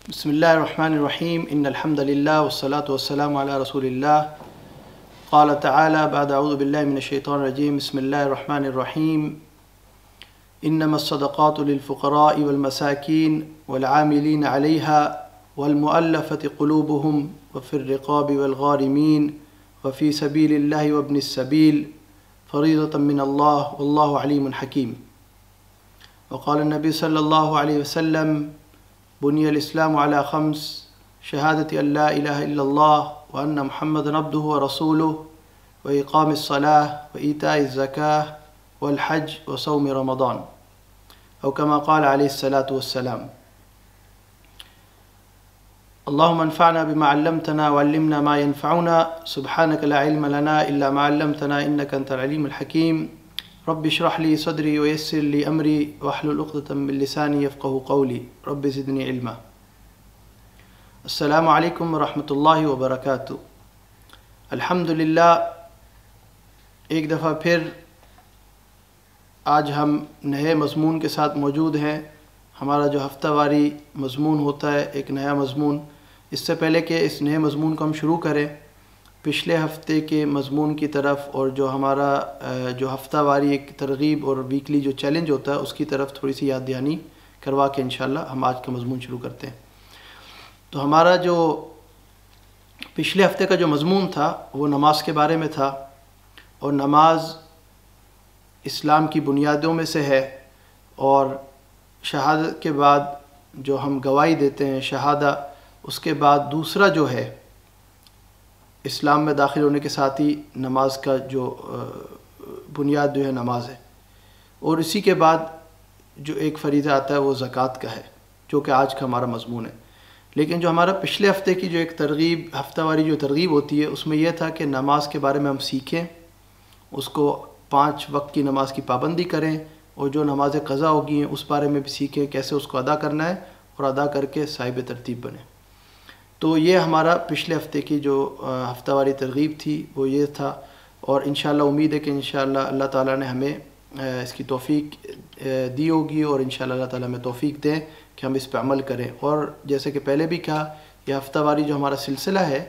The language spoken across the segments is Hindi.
बिस्मिल्लाहिर्रहमानिर्रहीम इन्नल हम्दुलिल्लाह वस्सलातु वस्सलामु अला रसूलिल्लाह क़ाल तआला बअद अऊज़ु बिल्लाहि मिनश शैतानिर रजीम बिस्मिल्लाहिर्रहमानिर्रहीम इन्नमस्सदक़ातु लिलफ़ुक़राइ वल मसाकीन वल आमिलीन अलैहा वल मुअल्लफ़ति क़ुलूबुहुम व फ़िर रिक़ाबि वल गारिमीन व फ़ी सबीलिल्लाहि व इब्निस सबील फ़रीज़तम मिनल्लाह वल्लाहु अलीमुन हकीम। व क़ाल नबी सल्लल्लाहु अलैहि वसल्लम बुनियल इस्लामु अला ख़म्स शहादति अल्ला इलाहा इल्लल्लाह व अन्ना मुहम्मदन अब्दुहु व रसूलुहु व इक़ामिस सलाह व ईताइज़ ज़काह वल हज व सौम रमज़ान औ कमा क़ाल अलैहिस्स सलातु वस्सलाम। अल्लाहुम्मा अन्फ़अना बिमा अल्लमतना व अल्लिमना मा यनफ़अुना सुब्हानक ला इल्म लना इल्ला मा अल्लमतना इन्नका अंतल अलीमुल हकीम। रब्बि इश्रह ली सदरी व यस्सिर ली अमरी वहलुल उक़दतम मिन लिसानी यफ़क़हू क़ौली रब्बि ज़िदनी इल्मा। अस्सलामु अलैकुम व रहमतुल्लाहि व बरकातुहू। अल्हम्दुलिल्लाह, एक दफ़ा फिर आज हम नए मज़मून के साथ मौजूद हैं। हमारा जो हफ्तावारी मज़मून होता है, एक नया मज़मून। इससे पहले कि इस नए मज़मून को हम शुरू करें, पिछले हफ्ते के मज़मून की तरफ और जो हमारा जो हफ्तावारी एक तरग़ीब और वीकली जो चैलेंज होता है उसकी तरफ थोड़ी सी याद दहानी करवा के इंशाअल्लाह हम आज का मज़मून शुरू करते हैं। तो हमारा जो पिछले हफ्ते का जो मज़मून था वो नमाज के बारे में था, और नमाज इस्लाम की बुनियादों में से है। और शहादत के बाद जो हम गवाही देते हैं शहादा, उसके बाद दूसरा जो है इस्लाम में दाखिल होने के साथ ही नमाज का जो बुनियाद जो है नमाज है। और इसी के बाद जो एक फ़रीज़ा आता है वो ज़कात का है, जो कि आज का हमारा मज़मून है। लेकिन जो हमारा पिछले हफ्ते की जो एक तरग़ीब, हफ्तावारी जो तरग़ीब होती है, उसमें यह था कि नमाज के बारे में हम सीखें, उसको 5 वक्त की नमाज की पाबंदी करें, और जो नमाज़ क़ज़ा होगी उस बारे में भी सीखें कैसे उसको अदा करना है, और अदा करके साहिब तरतीब बने। तो ये हमारा पिछले हफ्ते की जो हफ्तावारी तरग़ीब थी वो ये था। और इंशाअल्लाह उम्मीद है कि इंशाअल्लाह अल्लाह ताला ने हमें इसकी तौफ़ीक दी होगी, और इंशाअल्लाह अल्लाह ताला हमें तौफ़ीक दें कि हम इस पर अमल करें। और जैसे कि पहले भी कहा, यह हफ्तावारी जो हमारा सिलसिला है,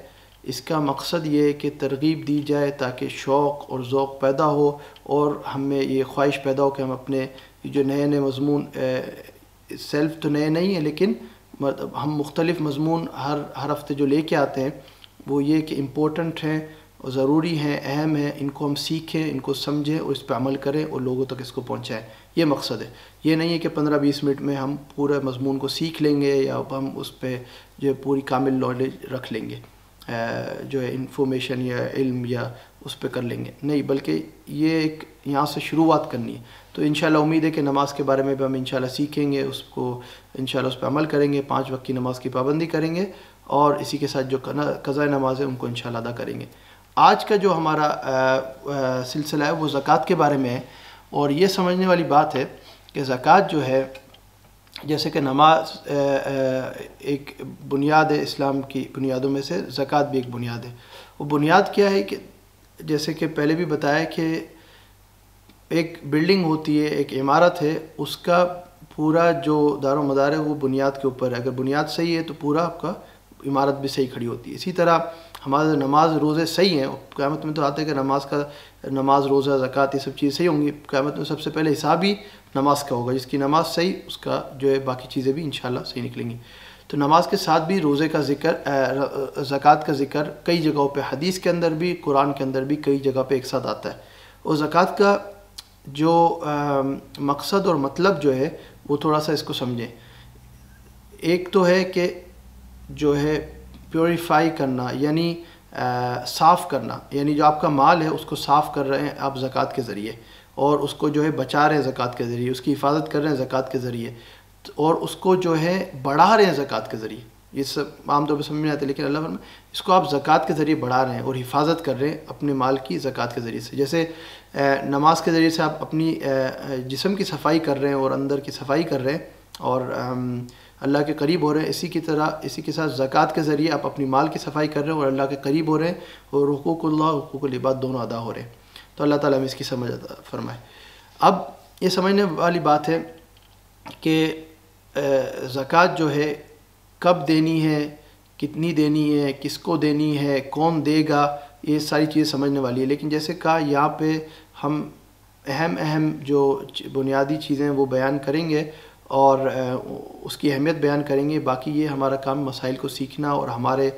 इसका मकसद ये है कि तरग़ीब दी जाए ताकि शौक़ और ज़ौक़ पैदा हो, और हमें ये ख्वाहिश पैदा हो कि हम अपने जो नए नए मज़मून, सेल्फ़ तो नए नहीं है लेकिन मतलब हम मुख्तलिफ़ मज़मून हर हफ्ते जो लेके आते हैं वो ये कि इम्पोर्टेंट हैं और ज़रूरी हैं, अहम हैं, इनको हम सीखें, इनको समझें और इस पर अमल करें और लोगों तक इसको पहुँचाएँ। ये मकसद है। ये नहीं है कि 15-20 मिनट में हम पूरे मज़मून को सीख लेंगे या हम उस पर जो है पूरी कामिल नॉलेज रख लेंगे, जो है इंफॉर्मेशन या इल्म या उस पर कर लेंगे, नहीं, बल्कि ये एक यहाँ से शुरुआत करनी है। तो इंशाअल्लाह उम्मीद है कि नमाज के बारे में भी हम इंशाअल्लाह सीखेंगे, उसको इंशाअल्लाह उस पर अमल करेंगे, 5 वक्त की नमाज की पाबंदी करेंगे, और इसी के साथ जो क़ज़ा नमाज है उनको इंशाअल्लाह अदा करेंगे। आज का जो हमारा सिलसिला है वो ज़कात के बारे में है। और ये समझने वाली बात है कि ज़कात जो है, जैसे कि नमाज एक बुनियाद है, इस्लाम की बुनियादों में से ज़कात भी एक बुनियाद है। वो बुनियाद क्या है कि जैसे कि पहले भी बताया कि एक बिल्डिंग होती है, एक इमारत है, उसका पूरा जो दारो मदार है वो बुनियाद के ऊपर है। अगर बुनियाद सही है तो पूरा आपका इमारत भी सही खड़ी होती है। इसी तरह हमारा नमाज रोज़े सही हैं, क़यामत में तो आते हैं कि नमाज रोज़ा ज़कात ये सब चीज़ें सही होंगी। क़यामत में सबसे पहले हिसाब ही नमाज का होगा, जिसकी नमाज सही उसका जो है बाकी चीज़ें भी इंशाअल्लाह सही निकलेंगी। तो नमाज के साथ भी रोज़े का ज़िक्र, ज़कात का ज़िक्र कई जगहों पे, हदीस के अंदर भी, कुरान के अंदर भी कई जगह पे एक साथ आता है। और ज़कात का जो मकसद और मतलब जो है वो थोड़ा सा इसको समझें। एक तो है कि जो है प्योरीफाई करना, यानी साफ़ करना, यानी जो आपका माल है उसको साफ़ कर रहे हैं आप ज़कात के ज़रिए, और उसको जो है बचा रहे हैं ज़कात के ज़रिए, उसकी हिफाजत कर रहे हैं ज़कात के ज़रिए, और उसको जो है बढ़ा रहे हैं ज़कात के ज़रिए। ये सब आमतौर पर समझ में आता है, लेकिन अल्लाह फरमाए इसको आप ज़कात के ज़रिए बढ़ा रहे हैं और हिफाजत कर रहे हैं अपने माल की ज़कात के ज़रिए से। जैसे नमाज के ज़रिए से आप अपनी जिस्म की सफाई कर रहे हैं और अंदर की सफाई कर रहे हैं और अल्लाह के करीब हो रहे हैं, इसी की तरह इसी के साथ ज़कात के ज़रिए आप अपनी माल की सफाई कर रहे हैं और अल्लाह के करीब हो रहे हैं, और हुकूकुल्लाह हुकूकुल इबाद दोनों अदा हो रहे हैं। तो अल्लाह ताला हमें इसकी समझ फरमाए। अब ये समझने वाली बात है कि ज़कात जो है कब देनी है, कितनी देनी है, किसको देनी है, कौन देगा, ये सारी चीज़ें समझने वाली है। लेकिन जैसे कहा यहाँ पे हम अहम जो बुनियादी चीज़ें हैं वो बयान करेंगे और उसकी अहमियत बयान करेंगे। बाकी ये हमारा काम मसाइल को सीखना और हमारे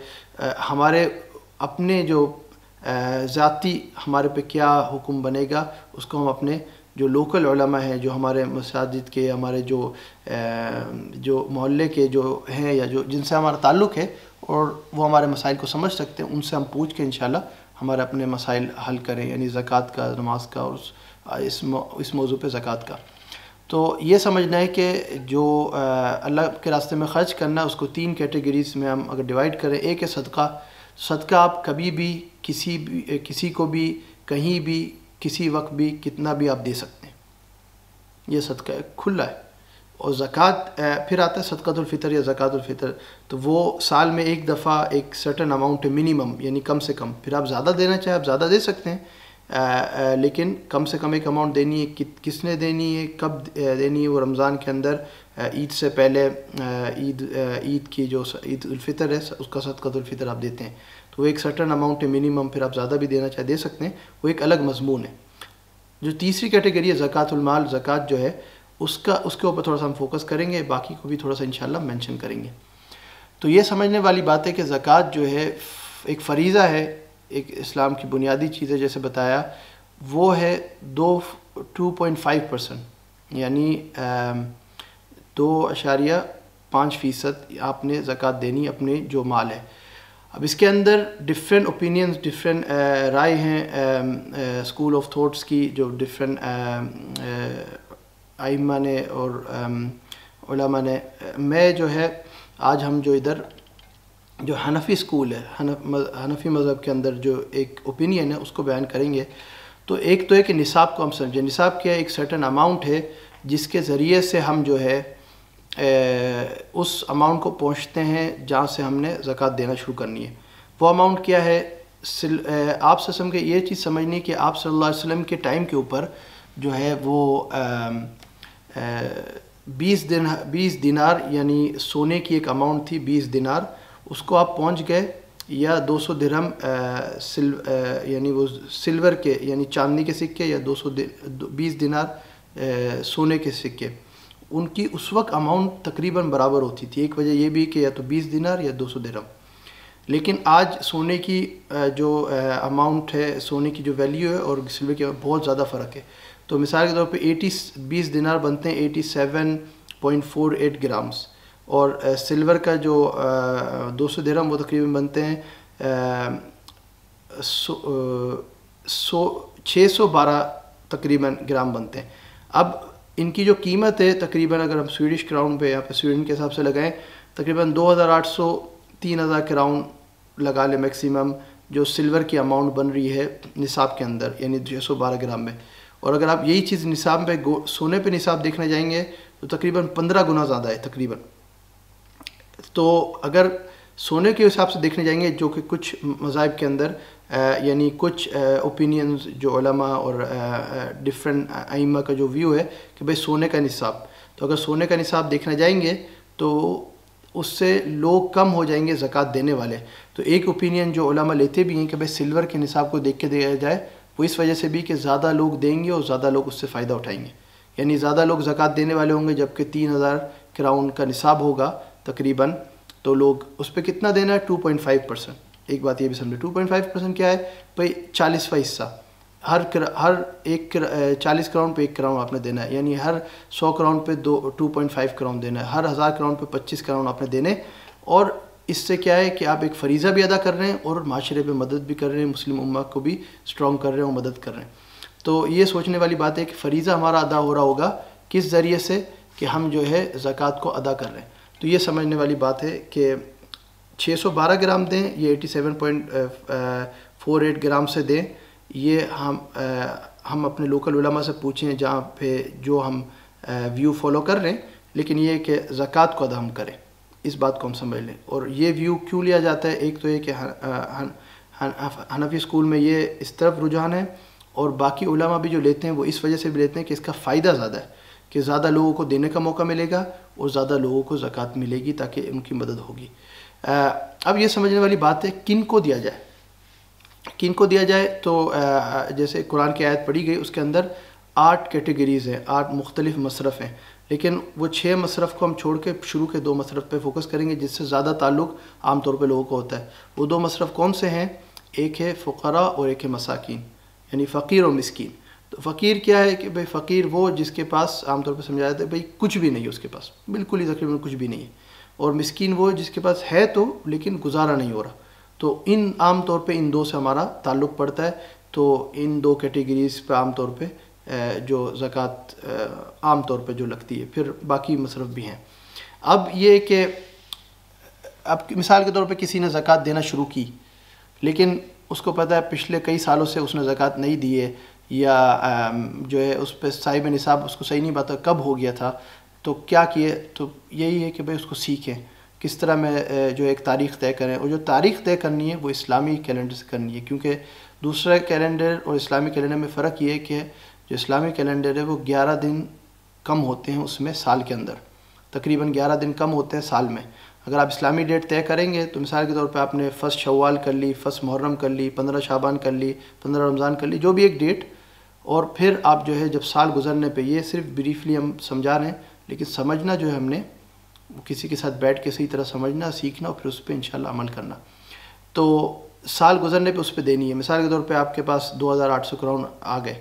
अपने जो ज़ाती हमारे पे क्या हुक्म बनेगा उसको हम अपने जो लोकल उलमा हैं, जो हमारे मसाजिद के, हमारे जो मोहल्ले के जो हैं या जो जिनसे हमारा ताल्लुक़ है और वो हमारे मसाइल को समझ सकते हैं, उनसे हम पूछ के इंशाल्लाह हमारे अपने मसाइल हल करें, यानी ज़कात का, नमाज का और इस मौजू पे ज़कात का। तो ये समझना है कि जो अल्लाह के रास्ते में ख़र्च करना है उसको 3 कैटेगरीज़ में हम अगर डिवाइड करें। एक है सदका। सदका आप कभी भी किसी को भी कहीं भी किसी वक्त भी कितना भी आप दे सकते हैं, ये सदका खुला है। और ज़कात फिर आता है सदक़ातुल फ़ितर या ज़कातुल फ़ितर, तो वो साल में एक दफ़ा एक सर्टन अमाउंट है मिनिमम, यानी कम से कम। फिर आप ज़्यादा देना चाहें आप ज़्यादा दे सकते हैं, लेकिन कम से कम एक अमाउंट देनी है। किसने देनी है, कब देनी है? वो रमज़ान के अंदर ईद से पहले, ईद की जो ईद उल फ़ितर है उसका सदक़ातुल फ़ितर आप देते हैं, तो वो एक सर्टन अमाउंट है मिनिमम। फिर आप ज़्यादा भी देना चाहे दे सकते हैं, वो एक अलग मज़मून है। जो तीसरी कैटेगरी है ज़कातुल माल, ज़कात जो है उसके ऊपर थोड़ा सा हम फोकस करेंगे, बाकी को भी थोड़ा सा इंशाल्लाह मेंशन करेंगे। तो ये समझने वाली बात है कि ज़कात जो है एक फ़रीज़ा है, एक इस्लाम की बुनियादी चीज़ है। जैसे बताया वो है 2.5%, यानी 2.5% आपने ज़कात देनी अपने जो माल है। अब इसके अंदर डिफरेंट ओपिनियंस, डिफरेंट राय हैं स्कूल ऑफ थॉट्स की, जो डिफरेंट आइम्मा ने और उलमा ने। मैं जो है आज हम जो इधर जो हनफ़ी स्कूल है, हनफ़ी मज़हब के अंदर जो एक ओपिनियन है उसको बयान करेंगे। तो एक तो है कि निसाब को हम समझें। निसाब क्या है? एक सर्टन अमाउंट है जिसके ज़रिए से हम जो है उस अमाउंट को पहुँचते हैं जहाँ से हमने ज़कात देना शुरू करनी है। वो अमाउंट क्या है? आप सल्लम के ये चीज़ समझनी है कि आप सल्लल्लाहु अलैहि वसल्लम के टाइम के ऊपर जो है वो 20 दिनार यानी सोने की एक अमाउंट थी, 20 दिनार, उसको आप पहुंच गए, या 200 दिरहम यानी वो सिल्वर के यानी चांदी के सिक्के, या 20 दिनार सोने के सिक्के, उनकी उस वक्त अमाउंट तकरीबन बराबर होती थी। एक वजह यह भी कि या तो 20 दिनार या 200 दिरहम। लेकिन आज सोने की जो अमाउंट है, सोने की जो वैल्यू है और सिल्वर की बहुत ज़्यादा फ़र्क है। तो मिसाल के तौर पे 20 दिनार बनते हैं 87.48 ग्राम्स, और सिल्वर का जो 200 दिरहम वो तकरीबन बनते हैं 612 तकरीबन ग्राम बनते हैं। अब इनकी जो कीमत है तकरीबन, अगर हम स्वीडिश क्राउन पे या फिर स्वीडन के हिसाब से लगाएं, तकरीबन 2800-3000 क्राउन लगा ले मैक्सिमम, जो सिल्वर की अमाउंट बन रही है निसाब के अंदर, यानी 612 ग्राम में। और अगर आप यही चीज़ निसाब पे सोने पे निसाब देखने जाएंगे तो तकरीबन 15 गुना ज़्यादा है तकरीबन। तो अगर सोने के हिसाब से देखने जाएंगे, जो कि कुछ मज़ाहिब के अंदर यानी कुछ ओपिनियंस जो उलमा और डिफरेंट आइम्मा का जो व्यू है कि भाई सोने का निसाब, तो अगर सोने का निसाब देखने जाएंगे तो उससे लोग कम हो जाएंगे ज़कात देने वाले। तो एक ओपिनियन जो उलमा लेते भी हैं कि भाई सिल्वर के निसाब को देख के दिया जाए, वो इस वजह से भी कि ज़्यादा लोग देंगे और ज़्यादा लोग उससे फ़ायदा उठाएंगे, यानी ज़्यादा लोग ज़कात देने वाले होंगे। जबकि 3000 क्राउन का निसाब होगा तकरीबन, तो लोग उस पर कितना देना है? 2.5%। एक बात ये भी समझे, 2.5% क्या है भाई? 40वां हिस्सा हर एक 40 क्राउन पे 1 क्राउन आपने देना है, यानी हर 100 क्राउन पे 2.5 क्राउन देना है, हर 1000 क्राउन पे 25 क्राउन आपने देने। और इससे क्या है कि आप एक फ़रीज़ा भी अदा कर रहे हैं और माशरे पे मदद भी कर रहे हैं, मुस्लिम उम्मा को भी स्ट्रॉन्ग कर रहे हैं और मदद कर रहे हैं। तो ये सोचने वाली बात है कि फ़रीज़ा हमारा अदा हो रहा होगा किस ज़रिए से, कि हम जो है ज़कात को अदा कर रहे हैं। तो ये समझने वाली बात है कि 612 ग्राम दें, ये 87.48 ग्राम से दें, ये हम अपने लोकल उलमा से पूछें जहाँ पे जो हम व्यू फॉलो कर रहे हैं। लेकिन ये कि ज़कात को अदा हम करें, इस बात को हम समझ लें। और ये व्यू क्यों लिया जाता है? एक तो ये कि हनफी स्कूल में ये इस तरफ रुझान है, और बाकी उलमा भी जो लेते हैं वो इस वजह से भी लेते हैं कि इसका फ़ायदा ज़्यादा है। कि ज़्यादा लोगों को देने का मौका मिलेगा और ज़्यादा लोगों को ज़कात मिलेगी ताकि उनकी मदद होगी। अब ये समझने वाली बात है किन को दिया जाए, किन को दिया जाए। तो जैसे कुरान की आयत पढ़ी गई उसके अंदर 8 कैटेगरीज़ हैं, 8 मुख्तलिफ मसरफ़ हैं, लेकिन वो 6 मसरफ़ को हम छोड़ के शुरू के 2 मसरफ़ पे फोकस करेंगे जिससे ज़्यादा ताल्लुक़ आम तौर पे लोगों को होता है। वो 2 मसरफ़ कौन से हैं? एक है फ़ुक़रा और एक है मसाकीन, यानी फ़कीर और मिस्कीन। तो फ़कीर क्या है कि भाई फ़कीर वो जिसके पास आम तौर पे समझाया जाता है भाई कुछ भी नहीं है, उसके पास बिल्कुल ही तकरीबन कुछ भी नहीं है। और मिस्कीन वो जिसके पास है तो लेकिन गुजारा नहीं हो रहा। तो इन आम तौर पे इन 2 से हमारा ताल्लुक़ पड़ता है। तो इन 2 कैटेगरीज़ पे आम तौर पे जो ज़कात आम तौर पे जो लगती है, फिर बाकी मसरफ़ भी हैं। अब ये कि अब मिसाल के तौर पे किसी ने ज़कात देना शुरू की, लेकिन उसको पता है पिछले कई सालों से उसने ज़कात नहीं दी है, या जो है उस पर साहिब निसाब उसको सही नहीं पता कब हो गया था, तो क्या किए? तो यही है कि भाई उसको सीखें किस तरह में जो एक तारीख़ तय करें, और जो तारीख़ तय करनी है वो इस्लामी कैलेंडर से करनी है, क्योंकि दूसरे कैलेंडर और इस्लामी कैलेंडर में फ़र्क ये है कि जो इस्लामी कैलेंडर है वो 11 दिन कम होते हैं उसमें साल के अंदर, तकरीबन 11 दिन कम होते हैं साल में। अगर आप इस्लामी डेट तय करेंगे तो मिसाल के तौर पे आपने फ़र्स्ट शव्वाल कर ली, फ़र्स्ट मुहर्रम कर ली, 15 शाबान कर ली, 15 रमज़ान कर ली, जो भी एक डेट, और फिर आप जो है जब साल गुजरने पे, ये सिर्फ ब्रीफली हम समझा रहे हैं, लेकिन समझना जो है हमने वो किसी के साथ बैठ के सही तरह समझना, सीखना और फिर उस पर इंशाल्लाह अमल करना। तो साल गुजरने पे उस पर देनी है। मिसाल के तौर पे आपके पास 2800 करोड़ आ गए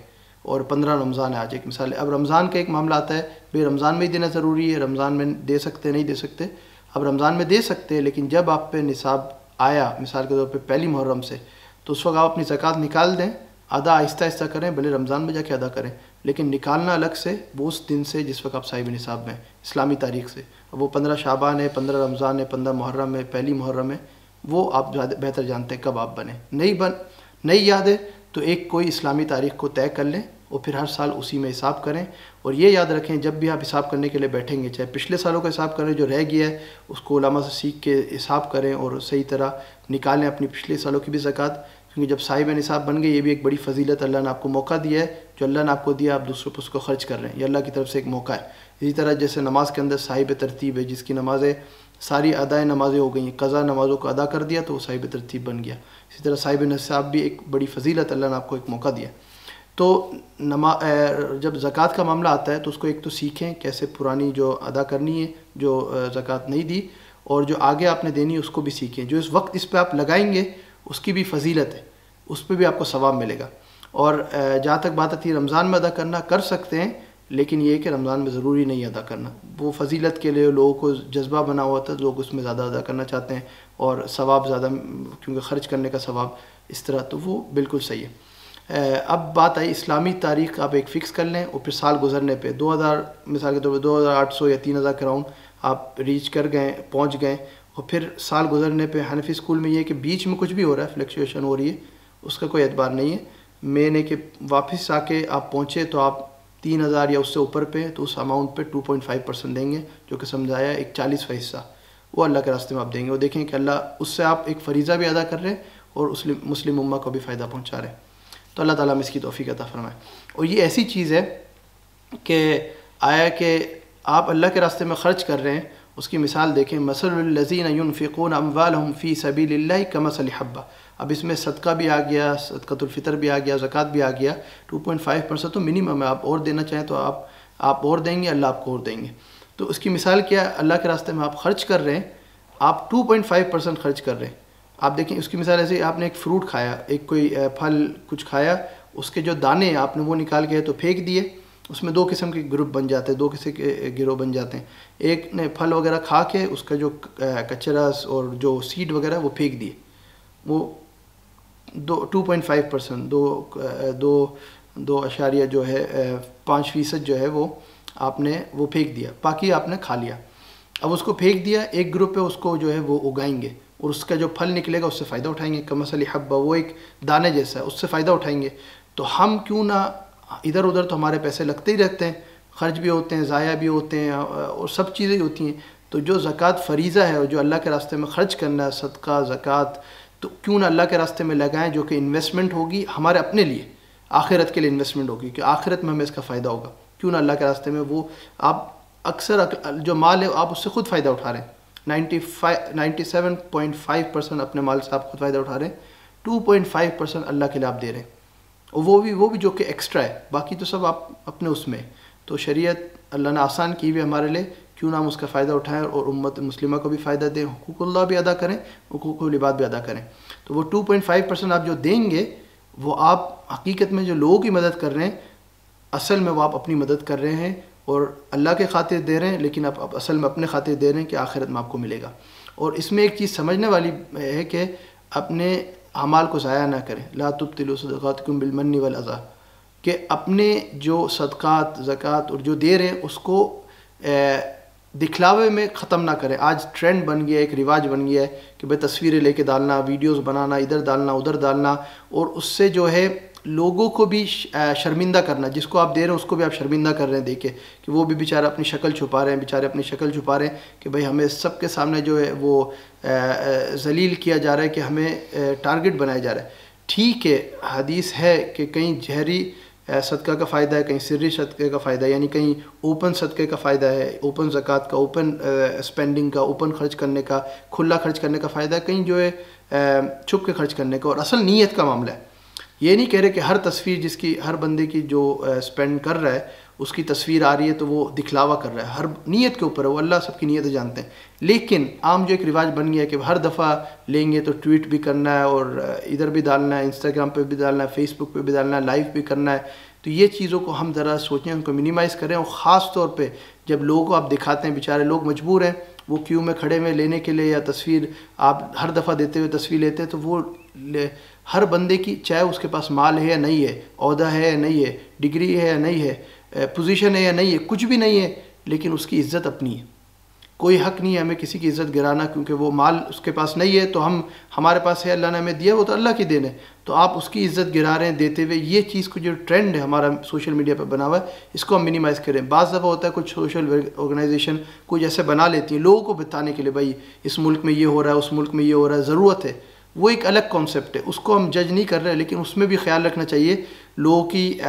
और 15 रमज़ान है आज एक मिसाल है। अब रमज़ान का एक मामला आता है, भाई रमज़ान में ही देना ज़रूरी है, रमज़ान में दे सकते नहीं दे सकते। अब रमज़ान में दे सकते हैं, लेकिन जब आप पे निसाब आया मिसाल के तौर पे पहली मुहर्रम से, तो उस वक्त आप अपनी ज़कात निकाल दें, अदा आहिस्ता आहिस्ता करें, भले रमज़ान में जाके अदा करें, लेकिन निकालना अलग से वो उस दिन से जिस वक्त आप साहिब निसाब में इस्लामी तारीख़ से। अब वो 15 शाबान है, 15 रमज़ान है, 15 मुहर्रम है, पहली मुहर्रम है, वो आप बेहतर जानते हैं कब आप बने। नहीं याद है तो एक कोई इस्लामी तारीख़ को तय कर लें और फिर हर साल उसी में हिसाब करें। और ये याद रखें जब भी आप हिसाब करने के लिए बैठेंगे, चाहे पिछले सालों का हिसाब करें, जो रह गया है उसको उलमा से सीख के हिसाब करें और सही तरह निकालें अपनी पिछले सालों की भी ज़कात, क्योंकि जब साहिब निसाब बन गए, ये भी एक बड़ी फजीलत अल्लाह ने आपको मौका दिया है, जो अल्लाह ने आपको दिया आप दूसरों पर उसको खर्च कर रहे हैं, ये अल्लाह की तरफ से एक मौका है। इसी तरह जैसे नमाज के अंदर साहिब तरतीब है, जिसकी नमाज़ें सारी अदाएँ नमाज़ें हो गई हैं, कज़ा नमाज़ों को अदा कर दिया तो वो साहिब तरतीब बन गया। इसी तरह साहिब निसाब भी एक बड़ी फजीलत अल्लाह ने आपको एक मौका दिया। तो जब ज़कात का मामला आता है तो उसको एक तो सीखें कैसे पुरानी जो अदा करनी है, जो ज़कात नहीं दी, और जो आगे आपने देनी है उसको भी सीखें। जो इस वक्त इस पर आप लगाएंगे उसकी भी फजीलत है, उस पर भी आपको सवाब मिलेगा। और जहाँ तक बात आती है रमज़ान में अदा करना, कर सकते हैं, लेकिन ये कि रमज़ान में ज़रूरी नहीं अदा करना। वो फजीलत के लिए लोगों को जज्बा बना हुआ था, लोग उसमें ज़्यादा अदा करना चाहते हैं और सवाब ज़्यादा, क्योंकि ख़र्च करने का सवाब इस तरह, तो वो बिल्कुल सही है। अब बात आई इस्लामी तारीख़ आप एक फ़िक्स कर लें और फिर साल गुजरने पे 2000 मिसाल के तौर पर 2800 या 3000 के राउंड आप रीच कर गए, पहुँच गए, और फिर साल गुजरने पे हनफी स्कूल में ये है कि बीच में कुछ भी हो रहा है, फ्लक्चुएशन हो रही है, उसका कोई एतबार नहीं है। मेन है कि वापस आके आप पहुँचे तो आप 3000 या उससे ऊपर पे, तो उस अमाउंट पे 2.5% देंगे, जो कि समझाया एक 40वां हिस्सा वो अल्लाह के रास्ते में आप देंगे। और देखें कि अल्लाह उससे आप एक फ़रीज़ा भी अदा कर रहे हैं और मुस्लिम उम्मा को भी फ़ायदा पहुँचा रहे हैं। तो अल्लाह ताला हमें इसकी तौफ़ीक़ अता फरमाए। और ये ऐसी चीज़ है कि आया कि आप अल्लाह के रास्ते में ख़र्च कर रहे हैं, उसकी मिसाल देखें, मसलुल्लज़ीन युनफ़िक़ून अम्वालहुम फ़ी सबीलिल्लाहि कमसलि हब्बा। अब इसमें सदका भी आ गया, सदक़तुल फ़ितर भी आ गया, ज़कात भी आ गया। 2.5% तो मिनिमम है, आप और देना चाहें तो आप और देंगे, अल्लाह आपको और देंगे। तो उसकी मिसाल क्या है, अल्लाह के रास्ते में आप ख़र्च कर रहे हैं, आप 2.5% ख़र्च कर रहे हैं। आप देखें उसकी मिसाल ऐसे, आपने एक फ़्रूट खाया, एक कोई फल कुछ खाया, उसके जो दाने आपने वो निकाल के तो फेंक दिए, उसमें 2 किस्म के ग्रुप बन जाते हैं, 2 किस्म के गिरोह बन जाते हैं। एक ने फल वगैरह खा के उसका जो कचरा और जो सीड वगैरह वो फेंक दिए, वो 2.5% 2 जो है 5% जो है वो आपने वो फेंक दिया, बाकी आपने खा लिया। अब उसको फेंक दिया, एक ग्रुप है उसको जो है वो उगाएंगे और उसका जो फल निकलेगा उससे फ़ायदा उठाएंगे। कमसली हब्बा, वो एक दाने जैसा है, उससे फ़ायदा उठाएंगे। तो हम क्यों ना इधर उधर, तो हमारे पैसे लगते ही रहते हैं, ख़र्च भी होते हैं, ज़ाया भी होते हैं और सब चीज़ें होती हैं। तो जो ज़कात फ़रीज़ा है और जो अल्लाह के रास्ते में ख़र्च करना है, सदका ज़कात, तो क्यों ना अल्लाह के रास्ते में लगाएं, जो कि इन्वेस्टमेंट होगी हमारे अपने लिए, आखिरत के लिए इन्वेस्टमेंट होगी कि आखिरत में हमें इसका फ़ायदा होगा। क्यों ना अल्लाह के रास्ते में वो आप अक्सर जो माल है आप उससे ख़ुद फ़ायदा उठा रहे हैं। 97.5% अपने माल से आप खुद फ़ायदा उठा रहे हैं, 2.5% अल्लाह के लिए आप दे रहे हैं, और वो भी जो कि एक्स्ट्रा है, बाकी तो सब आप अपने उसमें। तो शरीयत अल्लाह ने आसान की हुई हमारे लिए, क्यों ना हम उसका फ़ायदा उठाएं और उम्मत मुस्लिमा को भी फ़ायदा दें, हुकूकुल्लाह भी अदा करें, हुकूकुल इबाद भी अदा करें। तो वो 2.5% आप जो देंगे वो आप हकीकत में जो लोगों की मदद कर रहे हैं, असल में वो आप अपनी मदद कर रहे हैं और अल्लाह के खातिर दे रहे हैं, लेकिन आप असल में अपने खातिर दे रहे हैं कि आखिरत में आपको मिलेगा। और इसमें एक चीज़ समझने वाली है कि अपने अमाल को ज़ाया ना करें। ला तुब्तिलू सदक़ातकुम बिलमन्नि वल अज़ा, कि अपने जो सदक़ात ज़कात और जो दे रहे हैं उसको दिखलावे में ख़त्म ना करें। आज ट्रेंड बन गया है, एक रिवाज बन गया है कि भाई तस्वीरें लेके डालना, वीडियोस बनाना, इधर डालना उधर डालना, और उससे जो है लोगों को भी शर्मिंदा करना। जिसको आप दे रहे हैं उसको भी आप शर्मिंदा कर रहे हैं देखे कि वो भी बेचारा अपनी शक्ल छुपा रहे हैं, बेचारे अपनी शक्ल छुपा रहे हैं कि भाई हमें सबके सामने जो है वो जलील किया जा रहा है, कि हमें टारगेट बनाया जा रहा है। ठीक है, हदीस है कि कहीं जहरी सदका का फ़ायदा है, कहीं सिर्री सदक़े का फ़ायदा है, यानी कहीं ओपन सदक़े का फ़ायदा है, ओपन ज़कात का, ओपन स्पेंडिंग का, ओपन खर्च करने का, खुला खर्च करने का फ़ायदा है, कहीं जो है छुप के खर्च करने का। और असल नीयत का मामला है। ये नहीं कह रहे कि हर तस्वीर जिसकी हर बंदे की जो स्पेंड कर रहा है उसकी तस्वीर आ रही है तो वो दिखलावा कर रहा है, हर नीयत के ऊपर है, वो अल्लाह सबकी नीयतें जानते हैं। लेकिन आम जो एक रिवाज बन गया है कि हर दफ़ा लेंगे तो ट्वीट भी करना है और इधर भी डालना है, इंस्टाग्राम पे भी डालना है, फेसबुक पे भी डालना है, लाइव भी करना है। तो ये चीज़ों को हम ज़रा सोचें, उनको मिनिमाइज़ करें। और ख़ास तौर पे जब लोगों को आप दिखाते हैं, बेचारे लोग मजबूर हैं, वो क्यू में खड़े में लेने के लिए, या तस्वीर आप हर दफ़ा देते हुए तस्वीर लेते हैं, तो वो हर बंदे की, चाहे उसके पास माल है या नहीं है, ओहदा है या नहीं है, डिग्री है या नहीं है, पोजीशन है या नहीं है, कुछ भी नहीं है, लेकिन उसकी इज़्ज़त अपनी है। कोई हक़ नहीं है हमें किसी की इज़्ज़त गिराना, क्योंकि वो माल उसके पास नहीं है तो हमारे पास है, अल्लाह ने हमें दिया, वो तो अल्लाह की देन है। तो आप उसकी इज़्ज़त गिरा रहे हैं देते हुए। ये चीज़ को जो ट्रेंड है हमारा सोशल मीडिया पर बना हुआ है, इसको हम मिनिमाइज़ करें। बाज़ दफ़ा होता है कुछ सोशल ऑर्गेनाइजेशन कुछ ऐसे बना लेती है लोगों को बताने के लिए, भाई इस मुल्क में ये हो रहा है, उस मुल्क में ये हो रहा है, ज़रूरत है। वो एक अलग कॉन्सेप्ट है, उसको हम जज नहीं कर रहे हैं, लेकिन उसमें भी ख्याल रखना चाहिए लोगों की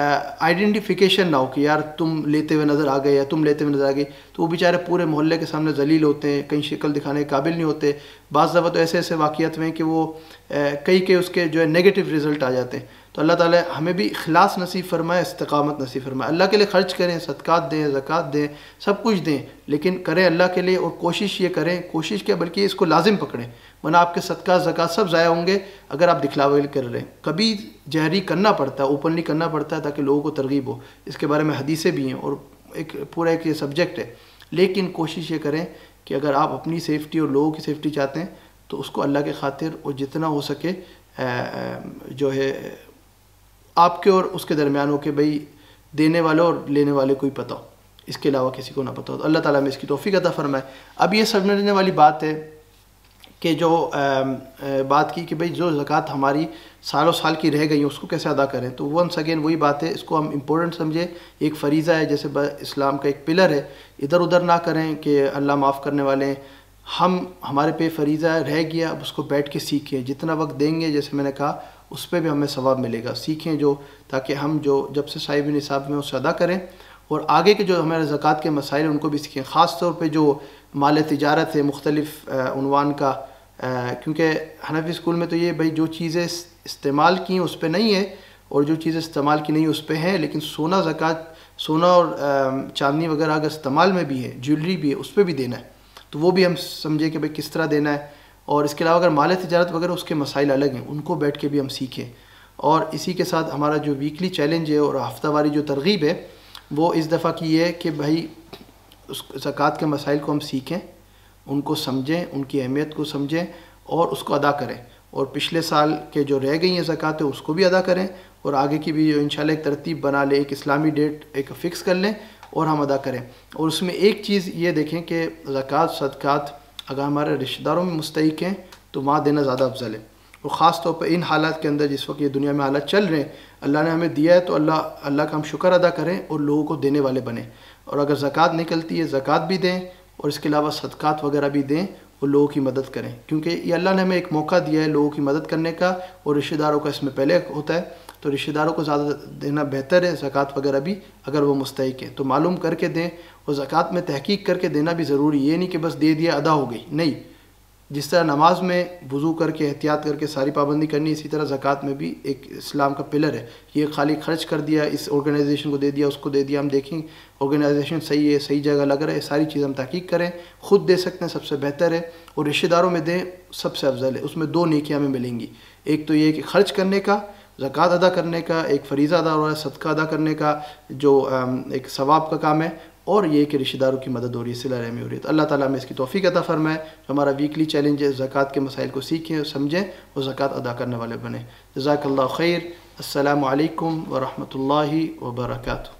आइडेंटिफिकेशन ना हो कि यार तुम लेते हुए नज़र आ गए या तुम लेते हुए नज़र आ गई, तो वो बेचारे पूरे मोहल्ले के सामने जलील होते हैं, कहीं शक्ल दिखाने के काबिल नहीं होते। बाज़ दफ़ा तो ऐसे ऐसे वाक़ियात में कि वो कई के उसके जो है नेगेटिव रिज़ल्ट आ जाते हैं। तो अल्लाह ताला हमें भी इखलास नसीब फरमाए, इस्तिक़ामत नसीब फरमाए। अल्लाह के लिए ख़र्च करें, सदक़ात दें, ज़कात दें, सब कुछ दें, लेकिन करें अल्लाह के लिए। और कोशिश ये करें, कोशिश क्या बल्कि इसको लाजिम पकड़ें, वरना आपके सदक़ात ज़कात सब ज़ाया होंगे अगर आप दिखलावे कर रहे हैं। कभी जहरी करना पड़ता है, ओपनली करना पड़ता है ताकि लोगों को तरगीब हो। इसके बारे में हदीसें भी हैं और एक पूरा एक ये सब्जेक्ट है। लेकिन कोशिश ये करें कि अगर आप अपनी सेफ्टी और लोगों की सेफ्टी चाहते हैं तो उसको अल्लाह के खातिर और जितना हो सके जो है आपके और उसके दरमियान हो कि भाई देने वाले और लेने वाले को ही पता हो, इसके अलावा किसी को ना पता हो। तो अल्लाह ताला में इसकी तौफीक अता फरमाए। अब ये समझने वाली बात है कि जो बात की कि भाई जो ज़कात हमारी सालों साल की रह गई उसको कैसे अदा करें। तो वंस अगेन वही बात है, इसको हम इम्पोर्टेंट समझें, एक फ़रीज़ा है, जैसे इस्लाम का एक पिलर है। इधर उधर ना करें कि अल्लाह माफ़ करने वाले हैं, हमारे पे फ़रीज़ा रह गया, अब उसको बैठ के सीखें। जितना वक्त देंगे, जैसे मैंने कहा, उस पर भी हमें सवाब मिलेगा। सीखें जो, ताकि हम जो जब से साहिब निसाब में उसे अदा करें, और आगे के जो हमारे ज़कात के मसाइल हैं उनको भी सीखें। ख़ास तौर पे जो माल तिजारत है मुख्तलिफ़ उन्वान का, क्योंकि हनफी स्कूल में तो ये भाई जो चीज़ें इस्तेमाल की हैं उस पर नहीं है, और जो चीज़ें इस्तेमाल की नहीं उस पर है, लेकिन सोना ज़कात, सोना और चांदी वगैरह अगर इस्तेमाल में भी है, ज्वेलरी भी है, उस पर भी देना है। तो वो भी हम समझे कि भाई किस तरह देना है। और इसके अलावा अगर माल तिजारत वगैरह उसके मसाइल अलग हैं, उनको बैठ के भी हम सीखें। और इसी के साथ हमारा जो वीकली चैलेंज है और हफ्तावारी जो तरगीब है वो इस दफ़ा की है कि भाई उस ज़कात के मसाइल को हम सीखें, उनको समझें, उनकी अहमियत को समझें और उसको अदा करें। और पिछले साल के जो रह गई हैं ज़कात उसको भी अदा करें, और आगे की भी इंशाल्लाह एक तरतीब बना लें, एक इस्लामी डेट एक फ़िक्स कर लें और हम अदा करें। और उसमें एक चीज़ ये देखें कि ज़कात सदक़ात अगर हमारे रिश्तेदारों में मुस्तहिक हैं तो वहाँ देना ज़्यादा अफजल है। और ख़ास तौर पर इन हालात के अंदर जिस वक्त ये दुनिया में हालात चल रहे हैं, अल्लाह ने हमें दिया है तो अल्लाह का हम शुक्र अदा करें और लोगों को देने वाले बने। और अगर ज़कात निकलती है ज़कात भी दें, और इसके अलावा सदक़ात वगैरह भी दें, वो लोगों की मदद करें, क्योंकि ये अल्लाह ने हमें एक मौका दिया है लोगों की मदद करने का, और रिश्तेदारों का इसमें पहले होता है, तो रिश्तेदारों को ज़्यादा देना बेहतर है। ज़कात वगैरह भी अगर वो मुस्तहिक है तो मालूम करके दें, और ज़कात में तहकीक करके देना भी ज़रूरी, ये नहीं कि बस दे दिया अदा हो गई, नहीं। जिस तरह नमाज में वुज़ू करके एहतियात करके सारी पाबंदी करनी, इसी तरह ज़कात में भी एक इस्लाम का पिलर है। ये खाली खर्च कर दिया, इस ऑर्गेनाइजेशन को दे दिया, उसको दे दिया, हम देखें ऑर्गेनाइजेशन सही है, सही जगह लग रहा है, सारी चीज़ हम तहकीक करें, ख़ुद दे सकते हैं सबसे बेहतर है, और रिश्तेदारों में दें सबसे अफजल है। उसमें दो नेकियां हमें मिलेंगी, एक तो ये कि खर्च करने का, ज़कात अदा करने का एक फ़रीज़ा अदा हो रहा है, सदका अदा करने का जो एक सवाब का काम है, और ये कि रिश्तेदारों की मदद हो रही है, सिला रहमी हो रही है। तो अल्लाह ताला हमें इसकी तौफ़ीक़ अता फ़रमाए। जो हमारा वीकली चैलेंज है, ज़कात के मसाइल को सीखें, समझें और ज़कात अदा करने वाले बने। जज़ाकल्लाहु खैर। अस्सलामु अलैकुम व रहमतुल्लाहि व बरकातुहू।